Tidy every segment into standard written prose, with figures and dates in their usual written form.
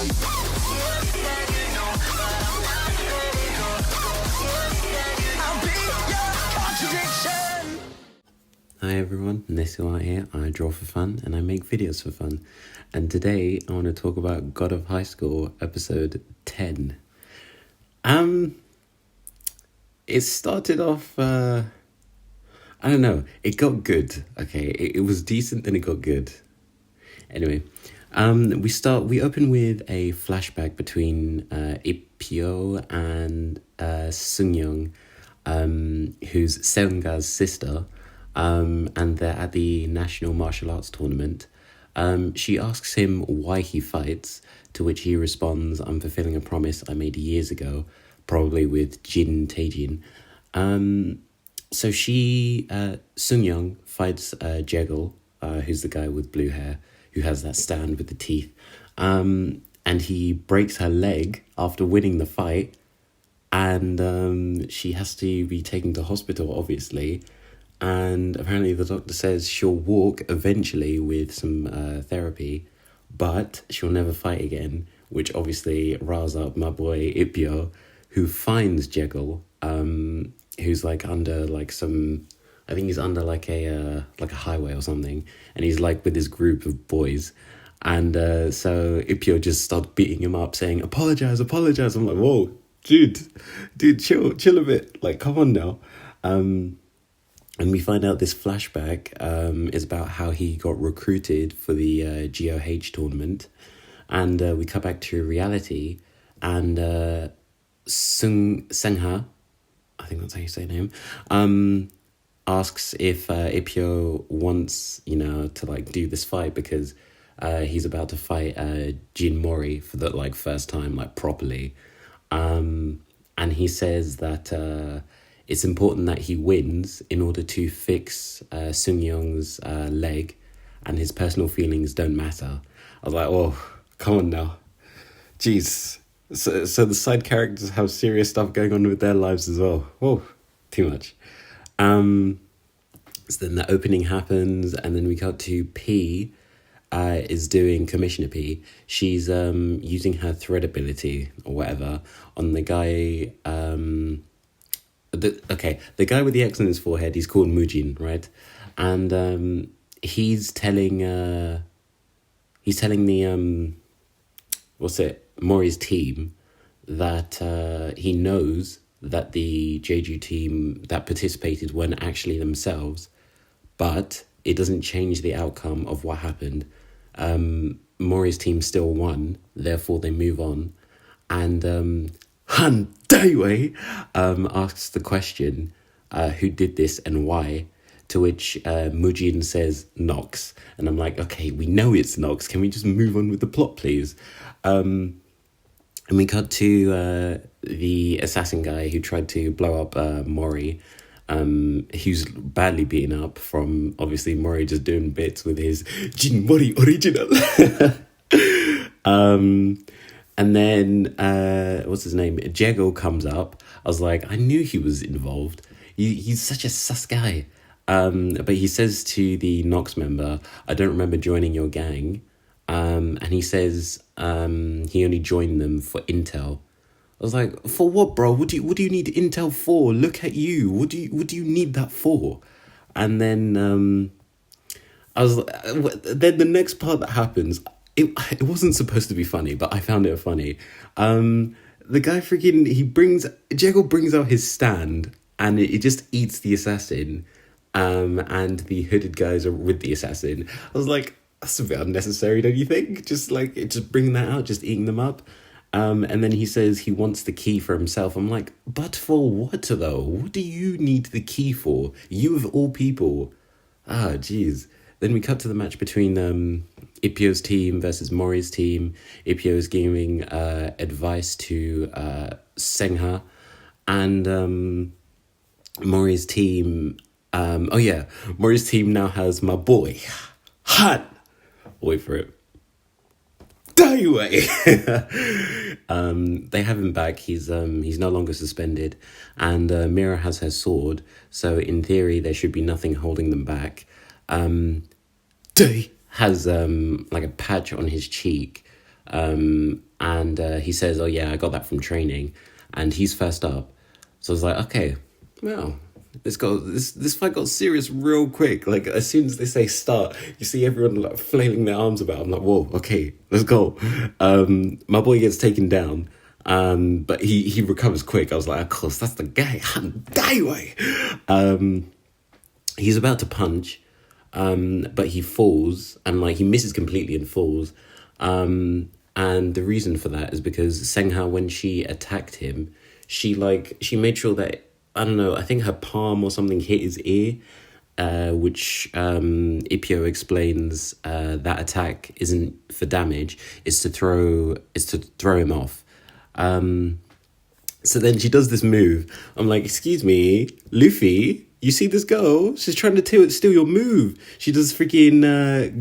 Hi everyone, Nesu here. I draw for fun and I make videos for fun. And today I want to talk about God of High School episode 10. It started off, I don't know, it got good, okay? It was decent and it got good. Anyway, we open with a flashback between Ipyo and Sungyung, who's Seonga's sister. And they're at the National Martial Arts Tournament. She asks him why he fights, to which he responds, "I'm fulfilling a promise I made years ago, probably with Jin Taejin." So Sungyung fights Jegal, who's the guy with blue hair, who has that stand with the teeth. And he breaks her leg after winning the fight, and she has to be taken to hospital, obviously. And apparently the doctor says she'll walk eventually with some therapy, but she'll never fight again, which obviously riles up my boy Ipyo, who finds Jegal, who's like under like some, I think he's under like a highway or something, and he's like with this group of boys. And so Ipyo just starts beating him up, saying, apologize. I'm like, whoa, dude, chill a bit. Like, come on now. And we find out this flashback is about how he got recruited for the GOH tournament. And we cut back to reality. And Sungha, I think that's how you say her name, asks if Ipyo wants, to like do this fight because he's about to fight Jin Mori for the like first time, like properly. And he says that it's important that he wins in order to fix Sungyung's leg, and his personal feelings don't matter. I was like, oh, come on now. Jeez. So the side characters have serious stuff going on with their lives as well. Whoa, too much. So then the opening happens, and then we cut to P is doing Commissioner P. She's using her thread ability or whatever on the guy... The guy with the X on his forehead, he's called Mujin, right? And he's telling the Mori's team that he knows that the Jeju team that participated weren't actually themselves, but it doesn't change the outcome of what happened. Mori's team still won, therefore they move on. And Han Daiwei asks the question, who did this and why? To which Mujin says Nox. And I'm like, okay, we know it's Nox. Can we just move on with the plot, please? And we cut to the assassin guy who tried to blow up Mori, who's badly beaten up from, obviously, Mori just doing bits with his Jin Mori original. And then, what's his name? Jegal comes up. I was like, I knew he was involved. He's such a sus guy. But he says to the Nox member, I don't remember joining your gang. And he says he only joined them for intel. I was like, for what, bro? What do you need intel for? Look at you. What do you need that for? And then then the next part that happens... It wasn't supposed to be funny, but I found it funny. The guy Jegal brings out his stand, and it just eats the assassin, and the hooded guys are with the assassin. I was like, that's a bit unnecessary, don't you think? Just bringing that out, just eating them up. And then he says he wants the key for himself. I'm like, but for what though? What do you need the key for? You of all people. Ah, jeez. Then we cut to the match between Ipyo's team versus Mori's team. Ipyo is giving advice to Sengha, and Mori's team... Mori's team now has my boy, Han. Wait for it. Daiwei. They have him back. He's no longer suspended, and Mira has her sword. So in theory, there should be nothing holding them back. Day has like a patch on his cheek And he says, "Oh yeah, I got that from training," and he's first up. So I was like, okay, well, this fight got serious real quick. Like as soon as they say start, you see everyone like flailing their arms about. I'm like, whoa, okay, let's go. My boy gets taken down, but he recovers quick. I was like, of course, that's the guy. He's about to punch, but he falls and like he misses completely and falls. And the reason for that is because Sengha, when she attacked him, she made sure that, I don't know, I think her palm or something hit his ear, which Ipio explains that attack isn't for damage, it's to throw him off. So then she does this move. I'm like, excuse me, Luffy, you see this girl? She's trying to steal your move. She does freaking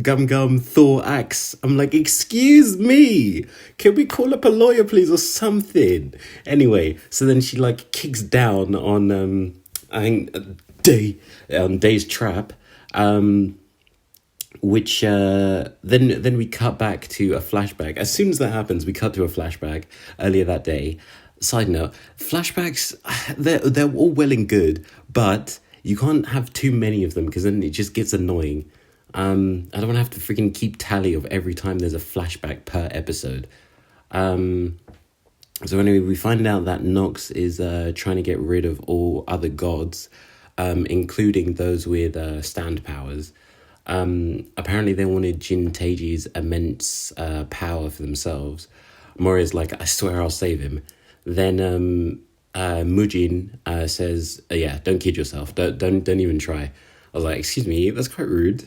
Gum Thor axe. I'm like, excuse me, can we call up a lawyer, please, or something? Anyway, so then she like kicks down on I think Day's trap, which then we cut back to a flashback. As soon as that happens, we cut to a flashback earlier that day. Side note, flashbacks, they're all well and good, but you can't have too many of them because then it just gets annoying. I don't want to have to freaking keep tally of every time there's a flashback per episode. So anyway, we find out that Nox is trying to get rid of all other gods, including those with stand powers. Apparently they wanted Jin Teiji's immense power for themselves. Moria's like, I swear I'll save him. Then Mujin says, yeah, don't kid yourself. Don't even try. I was like, excuse me, that's quite rude.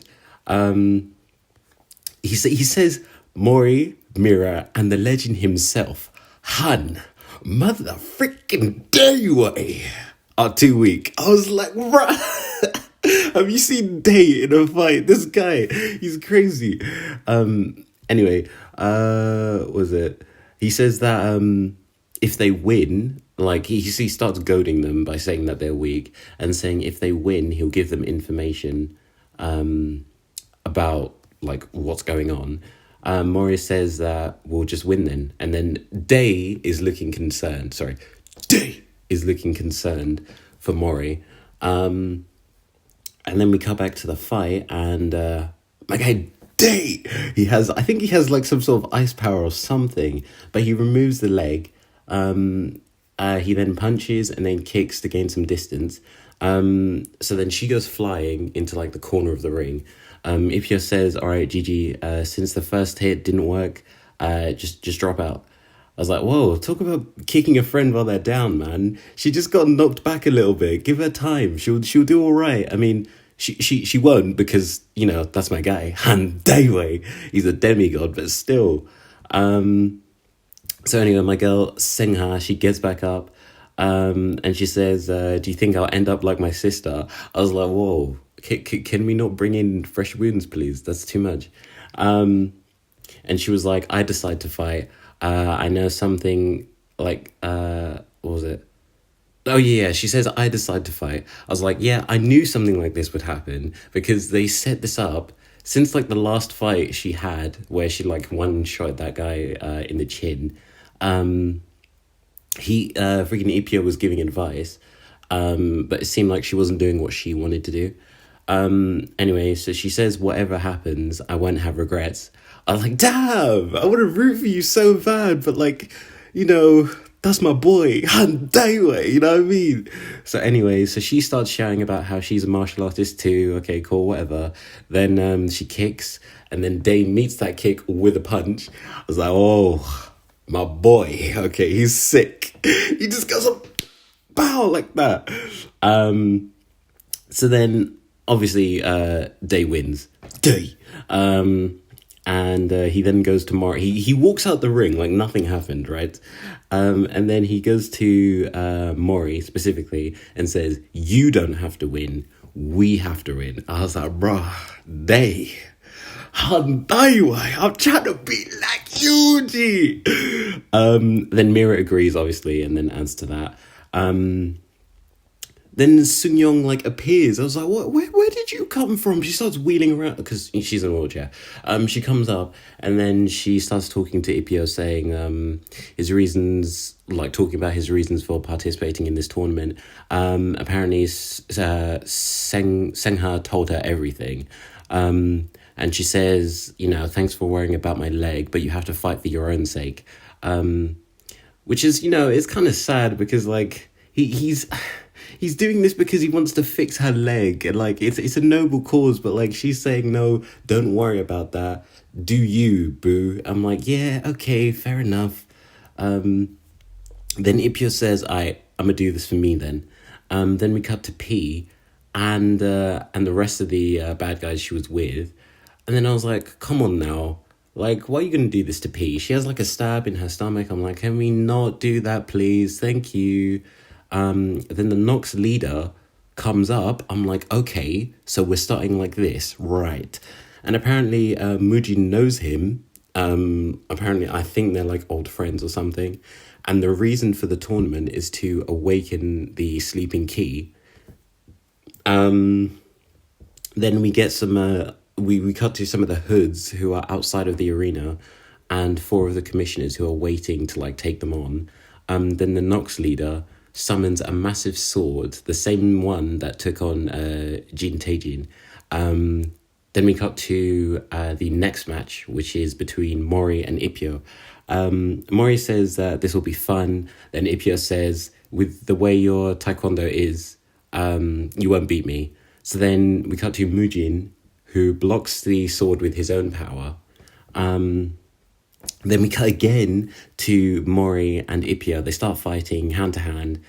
He says Mori, Mira, and the legend himself, Han, mother freaking Dayway, are too weak. I was like, bruh, have you seen Day in a fight? This guy, he's crazy. Anyway, was it? He says that if they win, like he starts goading them by saying that they're weak and saying if they win, he'll give them information about like what's going on. Moria says that we'll just win then. And then Day is looking concerned. Day is looking concerned for Mori. And then we come back to the fight and my guy Day, I think he has like some sort of ice power or something, but he removes the leg. He then punches and then kicks to gain some distance. So then she goes flying into like the corner of the ring. Ipio says, all right, GG, since the first hit didn't work, just drop out. I was like, whoa, talk about kicking a friend while they're down, man. She just got knocked back a little bit. Give her time. She'll do all right. I mean, she won't because, you know, that's my guy. Han Dayway. He's a demigod, but still. So anyway, my girl Sengha, she gets back up and she says, do you think I'll end up like my sister? I was like, whoa, can we not bring in fresh wounds, please? That's too much. And she was like, I decide to fight. I know something like, what was it? Oh yeah, she says, I decide to fight. I was like, yeah, I knew something like this would happen because they set this up since like the last fight she had where she like one-shot that guy in the chin. Freaking Ipio was giving advice, but it seemed like she wasn't doing what she wanted to do. Anyway, so she says, whatever happens, I won't have regrets. I was like, damn, I want to root for you so bad, but like, you know, that's my boy, Han Daewoo, you know what I mean? So anyway, so she starts shouting about how she's a martial artist too. Okay, cool, whatever. Then she kicks, and then Day meets that kick with a punch. I was like, oh, my boy, okay, he's sick. He just goes up, bow, like that. So then, obviously, Day wins. Day. And he then goes to Mori. He walks out the ring like nothing happened, right? And then he goes to Mori specifically and says, you don't have to win. We have to win. I was like, bruh, Day. I'm trying to be like you, G. Then Mira agrees, obviously, and then adds to that. Then Sunyoung like appears. I was like, what? Where did you come from? She starts wheeling around because she's in a wheelchair. She comes up and then she starts talking to Ipio, saying his reasons, like talking about his reasons for participating in this tournament. Apparently, Sengha told her everything. And she says, thanks for worrying about my leg, but you have to fight for your own sake. Which is, it's kind of sad because like he's doing this because he wants to fix her leg, and like it's a noble cause, but like she's saying, no, don't worry about that, do you, boo. I'm like, yeah, okay, fair enough. Then Ipio says, I'm gonna do this for me then. Then we cut to P and the rest of the bad guys she was with. And then I was like, come on now. Like, why are you going to do this to P? She has like a stab in her stomach. I'm like, can we not do that, please? Thank you. Then the Nox leader comes up. I'm like, okay, so we're starting like this, right? And apparently Mujin knows him. Apparently, I think they're like old friends or something. And the reason for the tournament is to awaken the sleeping key. Then we get some... we cut to some of the hoods who are outside of the arena and 4 of the commissioners who are waiting to like take them on. Then the Nox leader summons a massive sword, the same one that took on Jin Taejin. Then we cut to the next match, which is between Mori and Ipio. Mori says that this will be fun. Then Ipio says, with the way your taekwondo is, you won't beat me. So then we cut to Mujin, who blocks the sword with his own power. Then we cut again to Mori and Ipio. They start fighting hand to hand,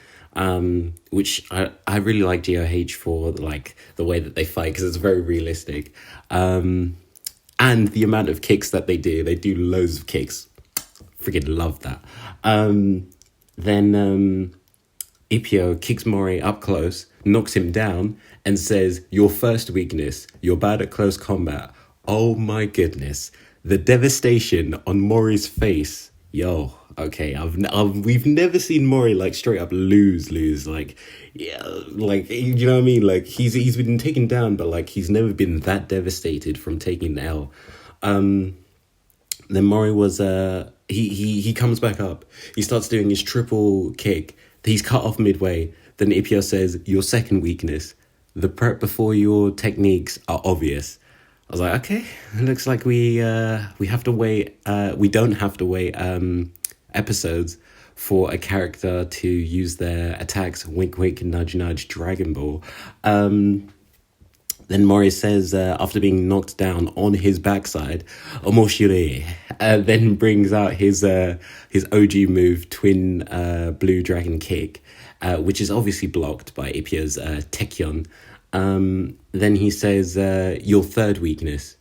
which I really like GOH for like the way that they fight because it's very realistic. And the amount of kicks that they do loads of kicks. Freaking love that. Then Ipio kicks Mori up close, knocks him down, and says, your first weakness, you're bad at close combat. Oh my goodness. The devastation on Mori's face. Yo, okay, we've never seen Mori like straight up lose. Like, yeah, like, you know what I mean? Like, he's been taken down, but like, he's never been that devastated from taking the L. Then Mori was, he comes back up. He starts doing his triple kick. He's cut off midway. Then Ipio says, your second weakness, the prep before your techniques are obvious. I was like, okay, it looks like we have to wait. We don't have to wait episodes for a character to use their attacks. Wink, wink, nudge, nudge. Dragon Ball. Then Mori says, after being knocked down on his backside, omoshire, then brings out his OG move, twin blue dragon kick, which is obviously blocked by Ipio's Tekyon. Then he says, your third weakness,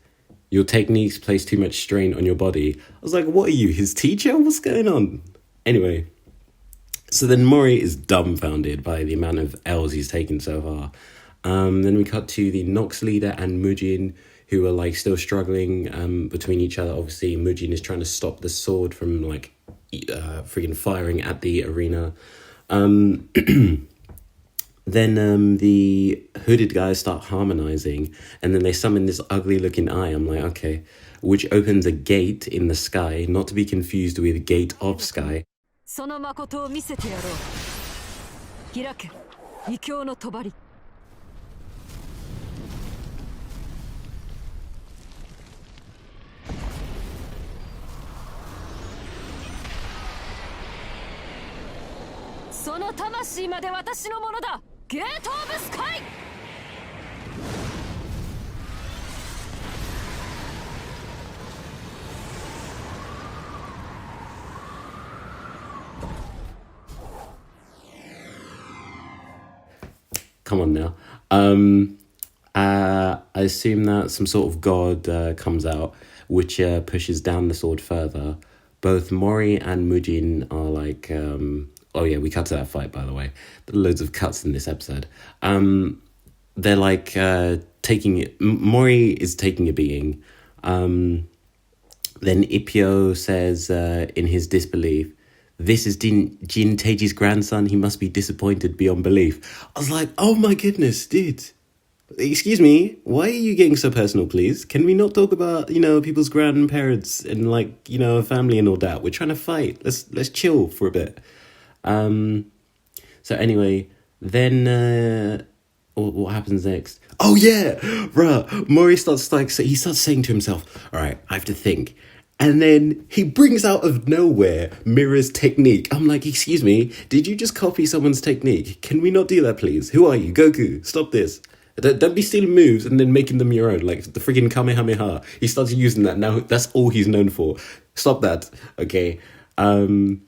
your techniques place too much strain on your body. I was like, what are you, his teacher? What's going on? Anyway, so then Mori is dumbfounded by the amount of L's he's taken so far. Then we cut to the Nox leader and Mujin, who are like still struggling between each other. Obviously, Mujin is trying to stop the sword from like freaking firing at the arena. Then the hooded guys start harmonizing, and then they summon this ugly looking eye. I'm like, okay, which opens a gate in the sky, not to be confused with Gate of Sky. その誠を見せてやろう。開け、異教の帳。その魂まで私のものだ。ゲートオブスカイ。Come on now. I assume that some sort of god comes out, which pushes down the sword further. Both Mori and Mujin are like... oh yeah, we cut to that fight, by the way. There are loads of cuts in this episode. They're like taking it... Mori is taking a beating. Then Ipio says in his disbelief this is Jin Teiji's grandson. He must be disappointed beyond belief. I was like, oh my goodness, dude. Excuse me, why are you getting so personal, please? Can we not talk about, people's grandparents and, family and all that? We're trying to fight. Let's chill for a bit. So anyway, then what happens next? Oh yeah, bruh. Mori starts saying to himself, all right, I have to think. And then he brings out of nowhere Mira's technique. I'm like, excuse me, did you just copy someone's technique? Can we not do that, please? Who are you? Goku, stop this. Don't be stealing moves and then making them your own, like the freaking Kamehameha. He starts using that now. That's all he's known for. Stop that, okay? What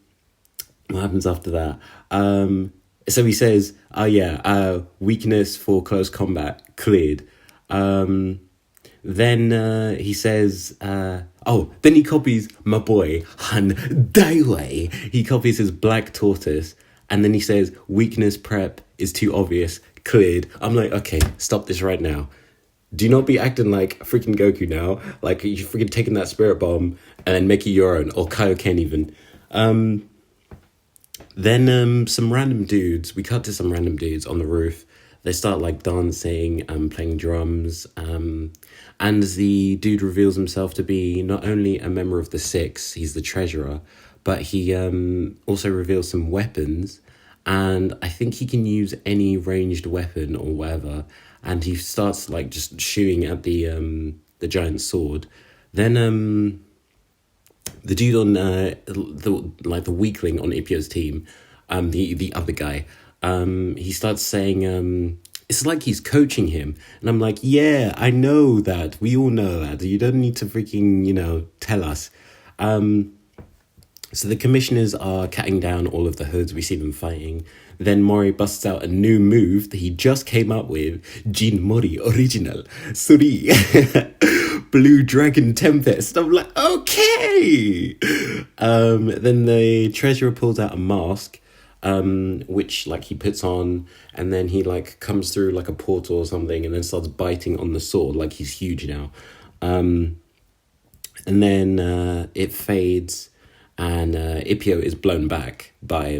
happens after that? So he says, weakness for close combat cleared. Then he says, then he copies my boy Han Daiwei. He copies his black tortoise, and then he says, weakness prep is too obvious, cleared. I'm like, okay, stop this right now. Do not be acting like freaking Goku now. Like, you're freaking taking that spirit bomb and make it your own, or Kaioken even. Then some random dudes, we cut to some random dudes on the roof. They start like dancing and playing drums. And the dude reveals himself to be not only a member of the Six, he's the treasurer, but he also reveals some weapons. And I think he can use any ranged weapon or whatever. And he starts like just shooting at the giant sword. Then the dude on the weakling on Ipyo's team, the other guy, he starts saying it's like he's coaching him, and I'm like, yeah, I know that, we all know that, you don't need to freaking tell us. So the commissioners are cutting down all of the hoods. We see them fighting. Then Mori busts out a new move that he just came up with. Jin Mori Original. Suri. Blue Dragon Tempest. I'm like, okay. Then the treasurer pulls out a mask, which like he puts on, and then he like comes through like a portal or something, and then starts biting on the sword like he's huge now. And then it fades, and Ipyo is blown back by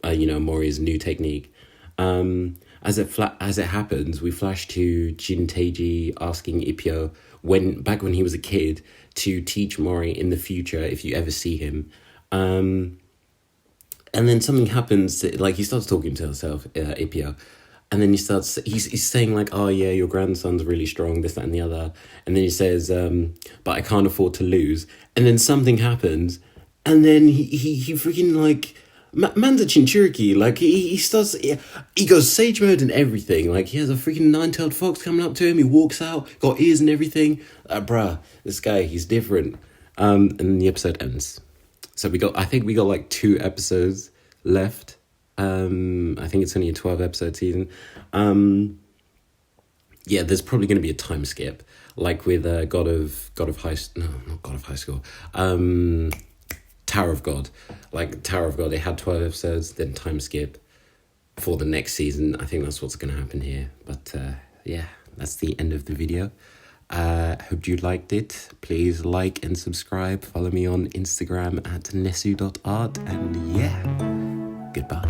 Mori's new technique. As it happens, we flash to Jin Teiji asking Ipyo back when he was a kid to teach Mori in the future if you ever see him. And then something happens, like he starts talking to himself, Ipyo, and then he's saying like, oh yeah, your grandson's really strong, this, that, and the other. And then he says, but I can't afford to lose. And then something happens, and then he freaking like, man's a Chinchuriki, like he goes sage mode and everything. Like he has a freaking nine-tailed fox coming up to him, he walks out, got ears and everything. Bruh, this guy, he's different. And then the episode ends. So I think we got like 2 episodes left. I think it's only a 12 episode season. Yeah, there's probably going to be a time skip, like with God of High School. Tower of God. Like Tower of God, they had 12 episodes, then time skip for the next season. I think that's what's going to happen here. But yeah, that's the end of the video. Hope you liked it. Please like and subscribe. Follow me on Instagram at nesu.art. And yeah, goodbye.